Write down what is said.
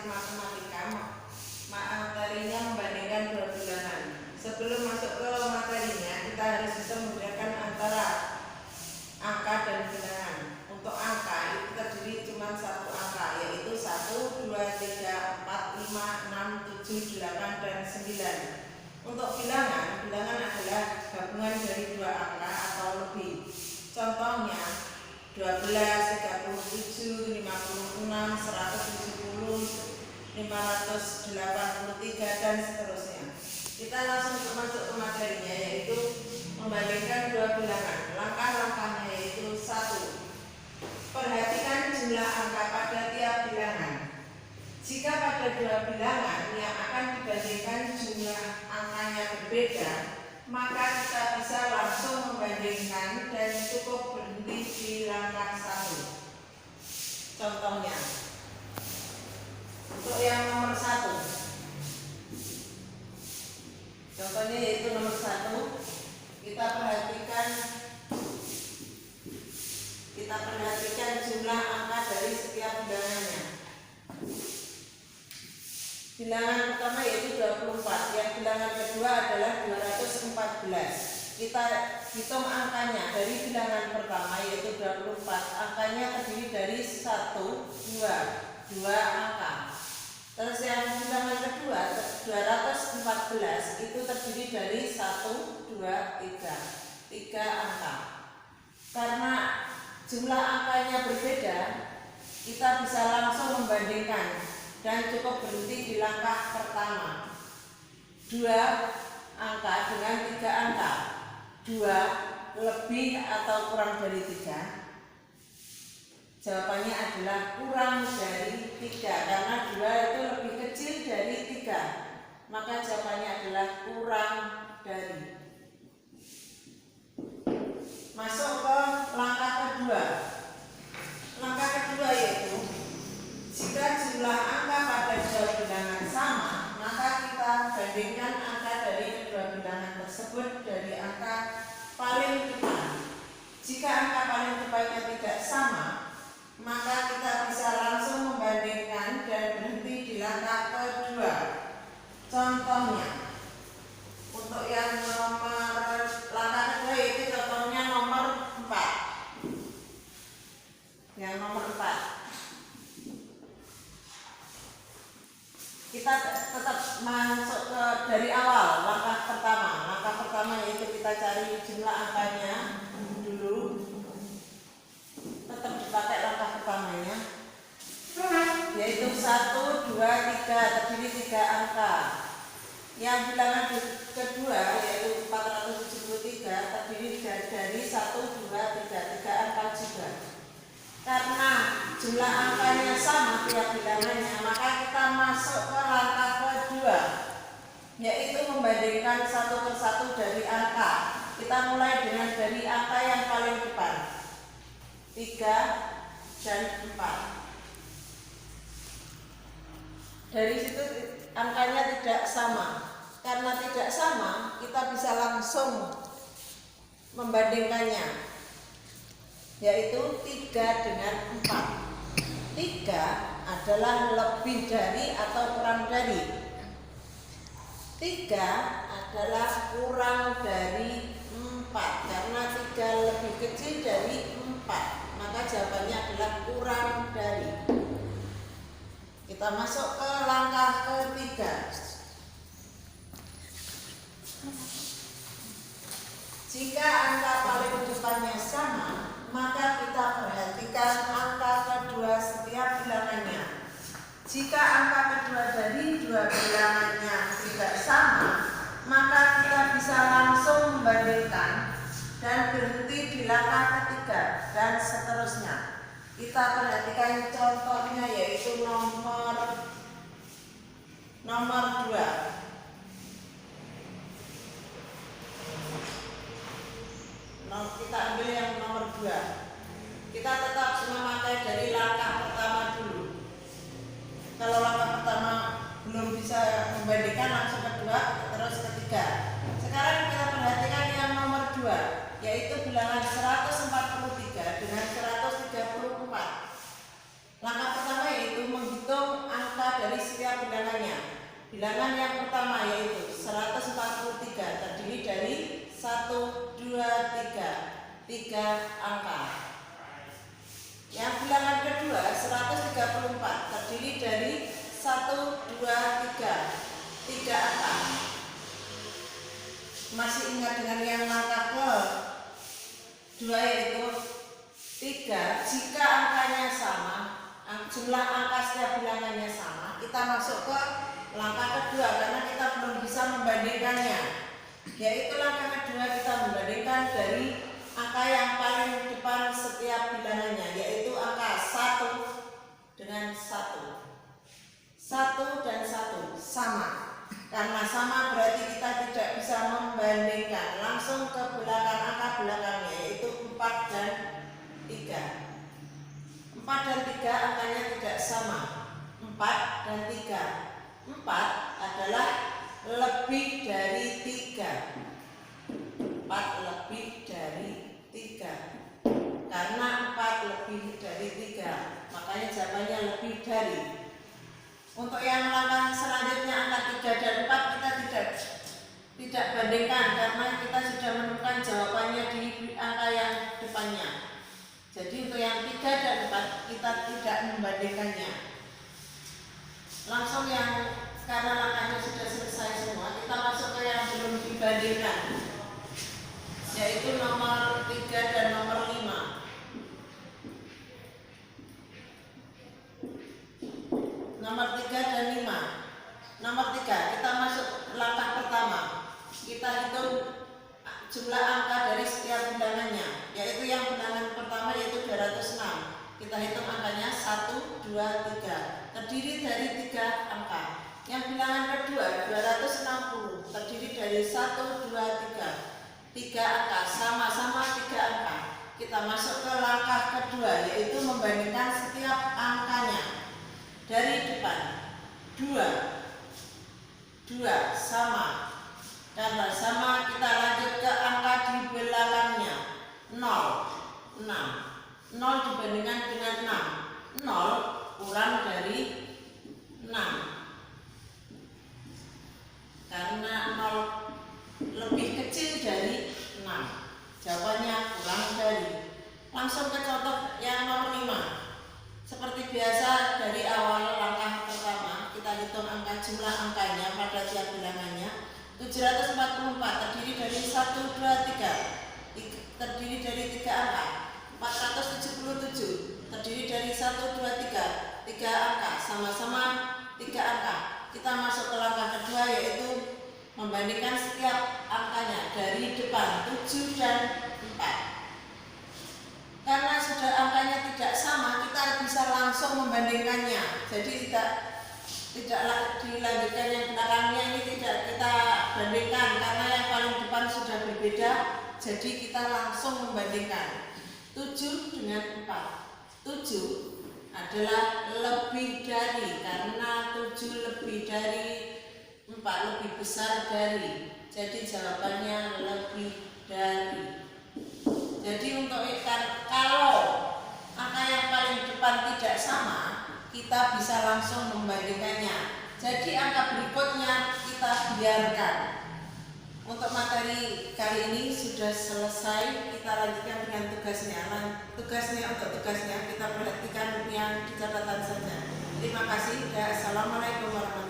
basic matematika, materinya membandingkan dua bilangan. Sebelum masuk ke materinya, kita harus bisa membedakan antara angka dan bilangan. Untuk angka itu terdiri cuma satu angka, yaitu 1, 2, 3, 4, 5, 6, 7, 8, dan 9. Untuk bilangan adalah gabungan dari dua angka atau lebih. Contohnya 12, 37, 56, 170, 583, dan seterusnya. Kita langsung masuk ke materinya, yaitu membandingkan dua bilangan. Langkah-langkahnya yaitu 1. Perhatikan jumlah angka pada tiap bilangan. Jika pada dua bilangan yang akan dibandingkan jumlah angkanya berbeda, maka kita bisa langsung membandingkan dan cukup berhenti di langkah 1. Contohnya, untuk yang nomor 1, contohnya yaitu nomor 1, kita perhatikan jumlah angka dari setiap bilangannya. Bilangan pertama yaitu 24, yang bilangan kedua adalah 214. Kita hitung angkanya dari bilangan pertama yaitu 24, angkanya terdiri dari 1, 2 angka. Terus yang bilangan kedua 214 itu terdiri dari 1, 2, 3 angka. Karena jumlah angkanya berbeda, kita bisa langsung membandingkan dan cukup berhenti di langkah pertama. 2 angka dengan 3 angka. 2 lebih atau kurang dari 3? Jawabannya adalah kurang dari 3, karena 2 itu lebih kecil dari 3. Maka jawabannya adalah kurang dari. Masuk ke langkah kedua. Langkah kedua yaitu jika jumlah angka pada dua bilangan sama, maka kita bandingkan angka dari kedua bilangan tersebut dari angka paling depan. Jika angka paling depannya tidak sama, maka kita bisa langsung membandingkan dan berhenti di langkah kedua. Contohnya, untuk yang langkah kedua yaitu contohnya nomor 4. Yang nomor 4. Kita tetap masuk ke dari awal langkah pertama. Langkah pertama yaitu kita cari jumlah angkanya dulu. Tetap dipakai langkah pertamanya, yaitu 1, 2, 3, terdiri 3 angka. Yang bilangan kedua yaitu 473 terdiri dari 1, 2, 3 angka juga. Karena jumlah angkanya sama tiap bilangannya, maka kita masuk ke langkah kedua, yaitu membandingkan satu persatu dari angka. Kita mulai dengan dari angka yang paling depan, 3 dan 4. Dari situ angkanya tidak sama. Karena tidak sama, kita bisa langsung membandingkannya, yaitu 3 dengan 4. 3 adalah lebih dari atau kurang dari. 3 adalah kurang dari 4, karena 3 lebih kecil dari 4. Maka jawabannya adalah kurang dari. Kita masuk ke langkah ketiga. Jika angka paling depannya sama, maka kita perhatikan angka kedua setiap bilangannya. Jika angka kedua dari dua bilangannya tidak sama, maka kita bisa langsung membandingkan dan berhenti di langkah ketiga dan seterusnya. Kita perhatikan contohnya yaitu nomor 2. Kita ambil yang nomor 2. Kita tetap memakai dari langkah pertama dulu. Kalau langkah pertama belum bisa membandingkan, langsung kedua, terus ketiga. Sekarang kita perhatikan yang nomor 2, yaitu bilangan 143 dengan 134. Langkah pertama yaitu menghitung angka dari Bilangan yang pertama yaitu 143 terdiri dari 1, 2, 3 angka. Yang bilangan kedua 134 terdiri dari 1, 2, 3 angka. Masih ingat dengan yang angka ke-2 yaitu 3. Jika angkanya sama, jumlah angka setiap bilangannya sama, kita masuk ke langkah kedua karena kita belum bisa membandingkannya. Yaitu langkah kedua kita membandingkan dari angka yang paling depan setiap bilangannya, yaitu angka 1 dengan 1. 1 dan 1 sama. Karena sama berarti kita tidak bisa membandingkan. Langsung ke belakang angka belakangnya yaitu 4 dan 3. 4 dan 3 angkanya tidak sama. 4 dan 3. 4 adalah lebih dari 3. 4 lebih dari 3. Karena 4 lebih dari 3, makanya jawabannya lebih dari. Untuk yang langkah selanjutnya angka 3 dan 4 kita tidak bandingkan karena kita sudah menemukan jawabannya di angka yang depannya. Jadi untuk yang 3 dan 4 kita tidak membandingkannya. Langsung yang karena langkahnya sudah selesai semua, kita masuk ke yang belum dibandingkan, yaitu nomor 3 dan nomor 5. Nomor 3 dan 5. Nomor 3, kita masuk langkah pertama. Kita hitung jumlah angka dari setiap bilangannya, yaitu yang bilangan pertama yaitu 206. Kita hitung angkanya 1, 2, 3. Terdiri dari 3 angka. Yang bilangan kedua 260 terdiri dari 1, 2, 3. 3 angka, sama-sama 3 angka. Kita masuk ke langkah kedua yaitu membandingkan setiap angkanya. Dari depan 2 sama. Karena sama kita lanjut ke angka di belakangnya 0, 6. 0 dibandingkan dengan 6. 0 kurang dari 6. Karena 0 lebih kecil dari 6. Jawabannya kurang dari. Langsung ke contoh yang nomor 5. Seperti biasa dari awal langkah pertama kita hitung jumlah angkanya pada tiap bilangannya. 744 terdiri dari 1, 2, 3. Terdiri dari 3 angka. 477 terdiri dari 1, 2, 3. 3 angka, sama-sama 3 angka. Kita masuk ke langkah kedua yaitu membandingkan setiap angkanya dari depan 7 dan 4. Karena sudah angkanya tidak sama, kita bisa langsung membandingkannya. Jadi tidak dilanjutkan yang belakangnya, ini tidak kita bandingkan karena yang paling depan sudah berbeda. Jadi kita langsung membandingkan 7 dengan 4. 7 adalah lebih dari, karena 7 lebih dari 4, lebih besar dari. Jadi jawabannya lebih dari. Jadi untuk kalau angka yang paling depan tidak sama, kita bisa langsung membandingkannya. Jadi angka berikutnya kita biarkan. Untuk materi kali ini sudah selesai. Kita lanjutkan dengan tugasnya. Untuk tugasnya kita perhatikan yang di catatan saja. Terima kasih. Assalamualaikum warahmatullahi wabarakatuh.